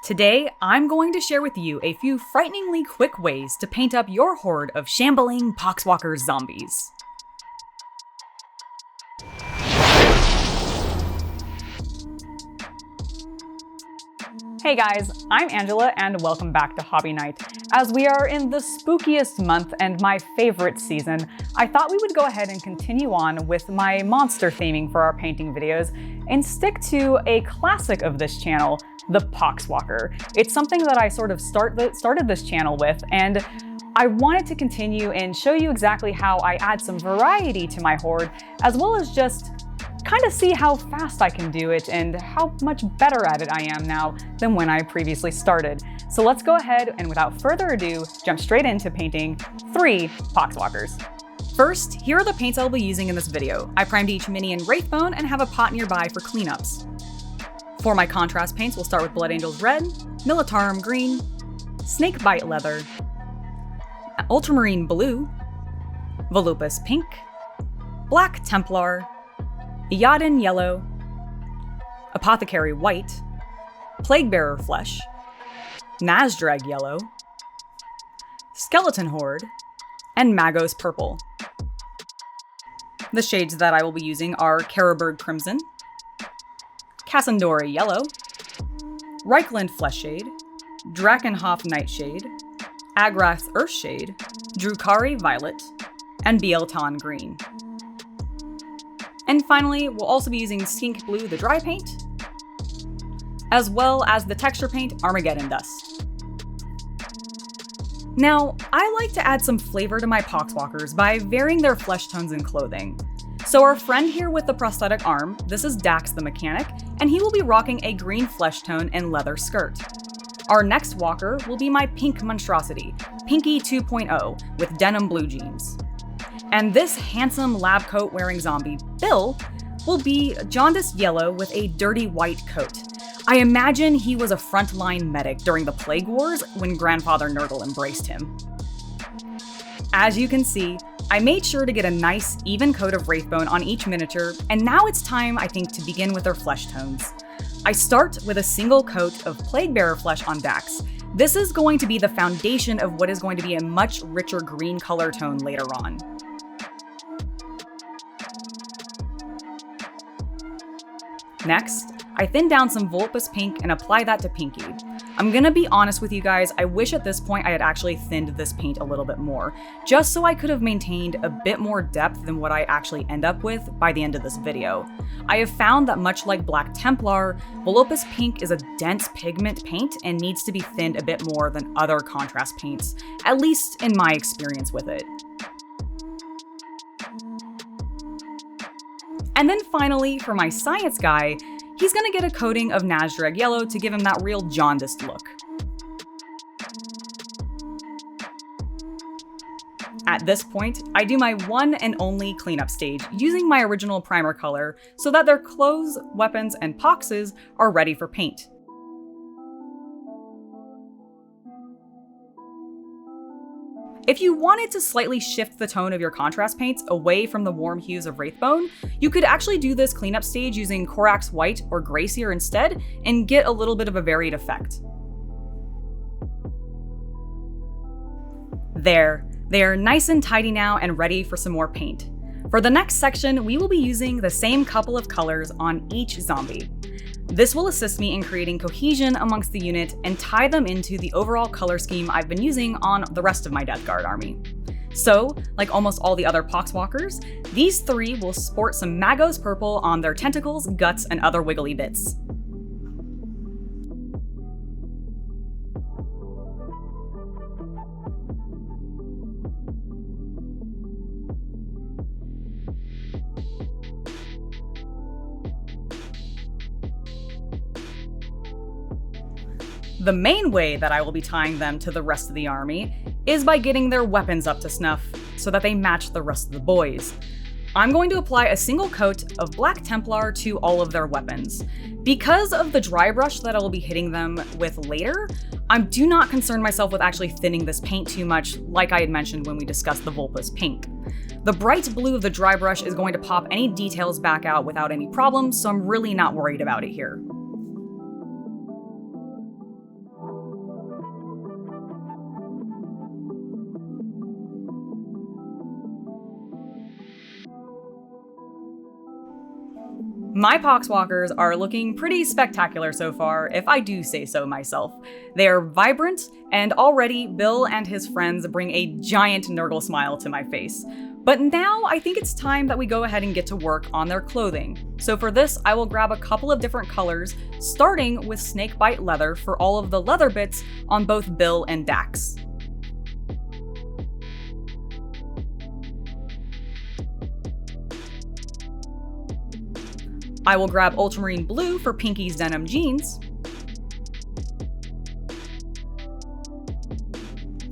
Today, I'm going to share with you a few frighteningly quick ways to paint up your horde of shambling Poxwalker zombies. Hey guys, I'm Angela and welcome back to Hobby Night. As we are in the spookiest month and my favorite season, I thought we would go ahead and continue on with my monster theming for our painting videos and stick to a classic of this channel, the Poxwalker. It's something that I sort of started this channel with, and I wanted to continue and show you exactly how I add some variety to my horde, as well as just kind of see how fast I can do it and how much better at it I am now than when I previously started. So let's go ahead and without further ado, jump straight into painting 3 Poxwalkers. First, here are the paints I'll be using in this video. I primed each mini in Wraithbone and have a pot nearby for cleanups. For my contrast paints, we'll start with Blood Angels Red, Militarum Green, Snakebite Leather, Ultramarine Blue, Volupus Pink, Black Templar, Iyanden Yellow, Apothecary White, Plaguebearer Flesh, Nazdreg Yellow, Skeleton Horde, and Magos Purple. The shades that I will be using are Carroburg Crimson, Cassandora Yellow, Reichland Flesh Shade, Drakenhof Nightshade, Aggress Earthshade, Drukhari Violet, and Bielton Green. And finally, we'll also be using Skink Blue, the dry paint, as well as the texture paint, Armageddon Dust. Now, I like to add some flavor to my Poxwalkers by varying their flesh tones and clothing. So our friend here with the prosthetic arm, this is Dax the Mechanic, and he will be rocking a green flesh tone and leather skirt. Our next walker will be my pink monstrosity, Pinky 2.0, with denim blue jeans. And this handsome lab coat wearing zombie, Bill, will be jaundiced yellow with a dirty white coat. I imagine he was a frontline medic during the Plague Wars when Grandfather Nurgle embraced him. As you can see, I made sure to get a nice, even coat of Wraithbone on each miniature, and now it's time, I think, to begin with their flesh tones. I start with a single coat of Plaguebearer flesh on Dax. This is going to be the foundation of what is going to be a much richer green color tone later on. Next, I thin down some Volupus pink and apply that to Pinky. I'm gonna be honest with you guys, I wish at this point I had actually thinned this paint a little bit more, just so I could have maintained a bit more depth than what I actually end up with by the end of this video. I have found that much like Black Templar, Volupus pink is a dense pigment paint and needs to be thinned a bit more than other contrast paints, at least in my experience with it. And then finally, for my science guy, he's gonna get a coating of Nazdreg Yellow to give him that real jaundiced look. At this point, I do my one and only cleanup stage, using my original primer color so that their clothes, weapons, and poxes are ready for paint. If you wanted to slightly shift the tone of your contrast paints away from the warm hues of Wraithbone, you could actually do this cleanup stage using Corax White or Gracier instead and get a little bit of a varied effect. There, they are nice and tidy now and ready for some more paint. For the next section, we will be using the same couple of colors on each zombie. This will assist me in creating cohesion amongst the unit and tie them into the overall color scheme I've been using on the rest of my Death Guard army. So, like almost all the other Poxwalkers, these 3 will sport some Magos purple on their tentacles, guts, and other wiggly bits. The main way that I will be tying them to the rest of the army is by getting their weapons up to snuff so that they match the rest of the boys. I'm going to apply a single coat of Black Templar to all of their weapons. Because of the dry brush that I will be hitting them with later, I do not concern myself with actually thinning this paint too much like I had mentioned when we discussed the Volupus pink. The bright blue of the dry brush is going to pop any details back out without any problems, so I'm really not worried about it here. My Poxwalkers are looking pretty spectacular so far, if I do say so myself. They are vibrant, and already Bill and his friends bring a giant Nurgle smile to my face. But now I think it's time that we go ahead and get to work on their clothing. So for this, I will grab a couple of different colors, starting with Snakebite leather for all of the leather bits on both Bill and Dax. I will grab Ultramarine blue for Pinky's denim jeans,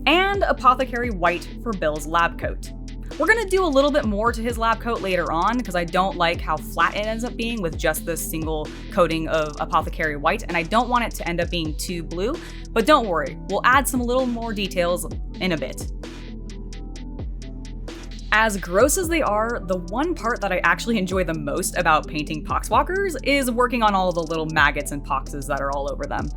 and Apothecary white for Bill's lab coat. We're gonna do a little bit more to his lab coat later on because I don't like how flat it ends up being with just this single coating of Apothecary white, and I don't want it to end up being too blue, but don't worry, we'll add some little more details in a bit. As gross as they are, the one part that I actually enjoy the most about painting Poxwalkers is working on all the little maggots and poxes that are all over them.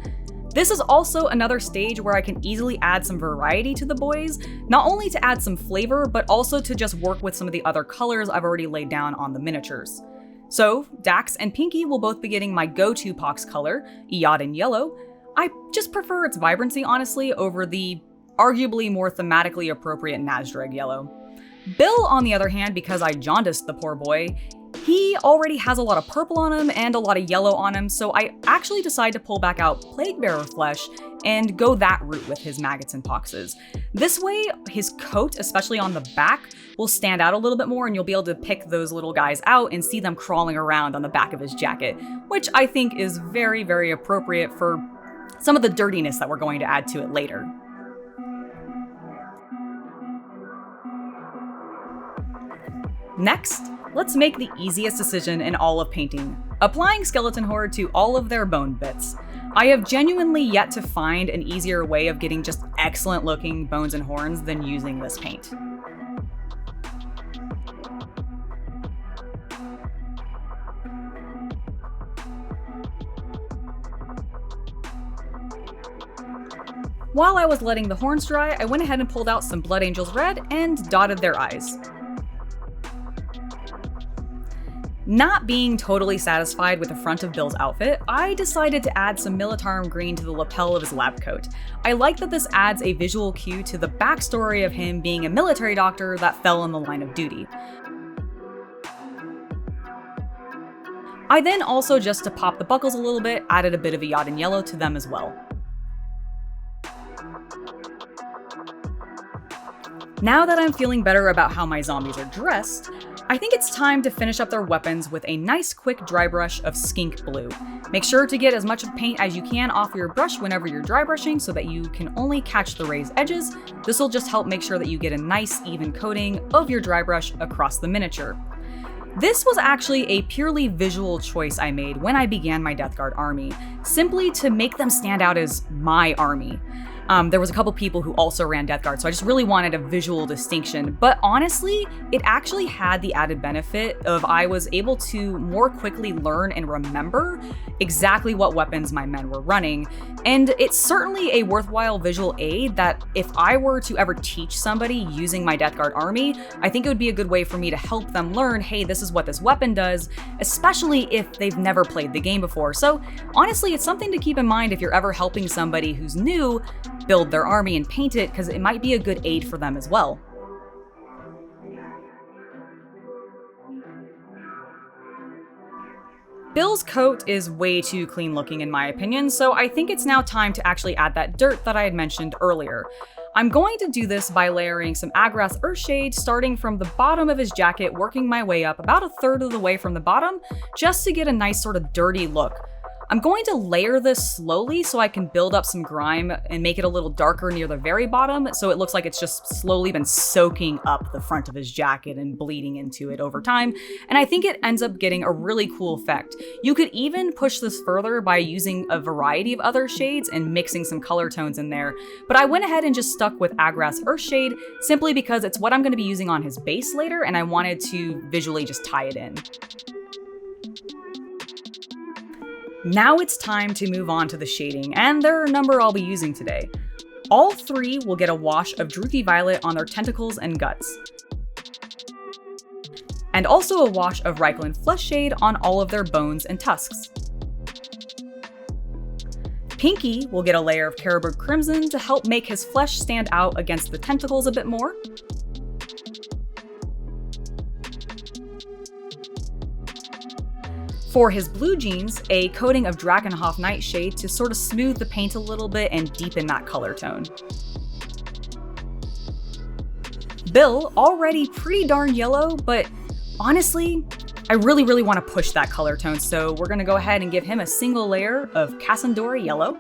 This is also another stage where I can easily add some variety to the boys, not only to add some flavor, but also to just work with some of the other colors I've already laid down on the miniatures. So, Dax and Pinky will both be getting my go-to Pox color, Iyanden yellow. I just prefer its vibrancy, honestly, over the arguably more thematically appropriate Nazdreg yellow. Bill, on the other hand, because I jaundiced the poor boy, he already has a lot of purple on him and a lot of yellow on him, so I actually decided to pull back out Plaguebearer flesh and go that route with his maggots and poxes. This way, his coat, especially on the back, will stand out a little bit more and you'll be able to pick those little guys out and see them crawling around on the back of his jacket, which I think is very, very appropriate for some of the dirtiness that we're going to add to it later. Next, let's make the easiest decision in all of painting, applying Skeleton Horde to all of their bone bits. I have genuinely yet to find an easier way of getting just excellent looking bones and horns than using this paint. While I was letting the horns dry, I went ahead and pulled out some Blood Angels Red and dotted their eyes. Not being totally satisfied with the front of Bill's outfit, I decided to add some Militarum green to the lapel of his lab coat. I like that this adds a visual cue to the backstory of him being a military doctor that fell in the line of duty. I then also, just to pop the buckles a little bit, added a bit of Iyanden yellow to them as well. Now that I'm feeling better about how my zombies are dressed, I think it's time to finish up their weapons with a nice quick dry brush of skink blue. Make sure to get as much paint as you can off your brush whenever you're dry brushing so that you can only catch the raised edges. This will just help make sure that you get a nice even coating of your dry brush across the miniature. This was actually a purely visual choice I made when I began my Death Guard army, simply to make them stand out as my army. There was a couple people who also ran Death Guard, so I just really wanted a visual distinction. But honestly, it actually had the added benefit of I was able to more quickly learn and remember exactly what weapons my men were running. And it's certainly a worthwhile visual aid that if I were to ever teach somebody using my Death Guard army, I think it would be a good way for me to help them learn, hey, this is what this weapon does, especially if they've never played the game before. So honestly, it's something to keep in mind if you're ever helping somebody who's new build their army and paint it, because it might be a good aid for them as well. Bill's coat is way too clean looking in my opinion, so I think it's now time to actually add that dirt that I had mentioned earlier. I'm going to do this by layering some aggress earthshade starting from the bottom of his jacket, working my way up about a third of the way from the bottom, just to get a nice sort of dirty look. I'm going to layer this slowly so I can build up some grime and make it a little darker near the very bottom, so it looks like it's just slowly been soaking up the front of his jacket and bleeding into it over time, and I think it ends up getting a really cool effect. You could even push this further by using a variety of other shades and mixing some color tones in there, but I went ahead and just stuck with aggress earthshade simply because it's what I'm going to be using on his base later, and I wanted to visually just tie it in. Now it's time to move on to the shading, and there are a number I'll be using today. All three will get a wash of droopy violet on their tentacles and guts. and also a wash of Reikland Flesh Shade on all of their bones and tusks. Pinky will get a layer of Carroburg Crimson to help make his flesh stand out against the tentacles a bit more. For his blue jeans, a coating of Drakenhof Nightshade to sort of smooth the paint a little bit and deepen that color tone. Bill, already pretty darn yellow, but honestly, I really want to push that color tone, so we're going to go ahead and give him a single layer of Cassandora Yellow.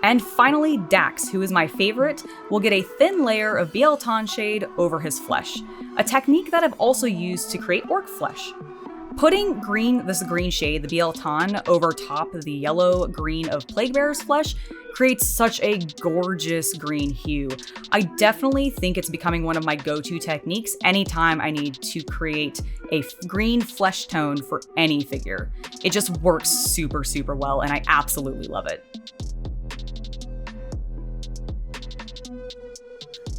And finally, Dax, who is my favorite, will get a thin layer of Bielton Shade over his flesh, a technique that I've also used to create orc flesh. Putting this green shade, the Bielton, over top of the yellow-green of Plaguebearer's flesh creates such a gorgeous green hue. I definitely think it's becoming one of my go-to techniques anytime I need to create a green flesh tone for any figure. It just works super well, and I absolutely love it.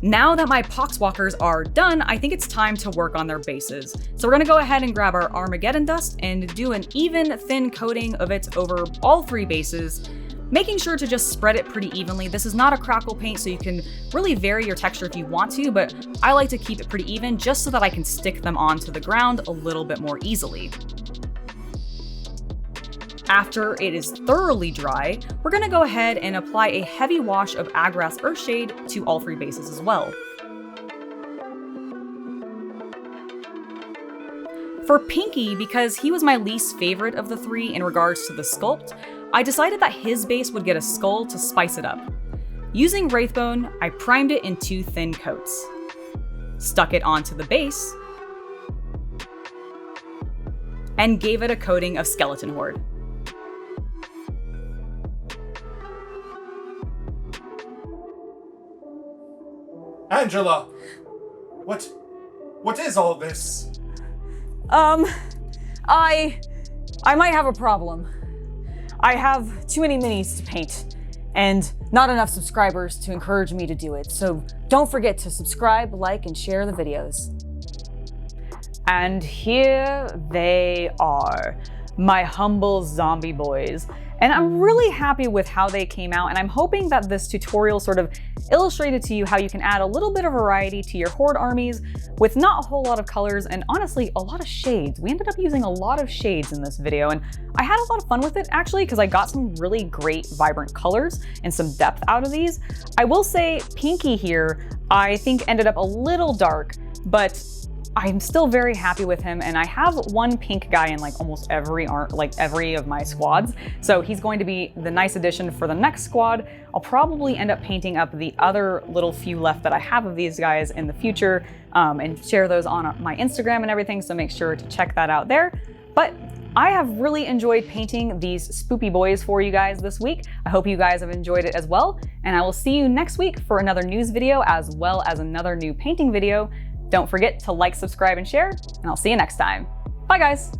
Now that my Poxwalkers are done, I think it's time to work on their bases. So we're gonna go ahead and grab our Armageddon Dust and do an even thin coating of it over all 3 bases, making sure to just spread it pretty evenly. This is not a crackle paint, so you can really vary your texture if you want to, but I like to keep it pretty even just so that I can stick them onto the ground a little bit more easily. After it is thoroughly dry, we're going to go ahead and apply a heavy wash of aggress earthshade to all 3 bases as well. For Pinky, because he was my least favorite of the 3 in regards to the sculpt, I decided that his base would get a skull to spice it up. Using Wraithbone, I primed it in 2 thin coats, stuck it onto the base, and gave it a coating of Skeleton Horde. Angela! What is all this? I might have a problem. I have too many minis to paint, and not enough subscribers to encourage me to do it, so don't forget to subscribe, like, and share the videos. And here they are, my humble zombie boys. And I'm really happy with how they came out, and I'm hoping that this tutorial sort of illustrated to you how you can add a little bit of variety to your Horde armies with not a whole lot of colors and honestly a lot of shades. We ended up using a lot of shades in this video, and I had a lot of fun with it actually because I got some really great vibrant colors and some depth out of these. I will say Pinky here I think ended up a little dark, but I'm still very happy with him, and I have one pink guy in like almost every of my squads, so he's going to be the nice addition for the next squad. I'll probably end up painting up the other little few left that I have of these guys in the future and share those on my Instagram and everything, so make sure to check that out there. But I have really enjoyed painting these spoopy boys for you guys this week. I hope you guys have enjoyed it as well, and I will see you next week for another news video as well as another new painting video. Don't forget to like, subscribe, and share, and I'll see you next time. Bye, guys.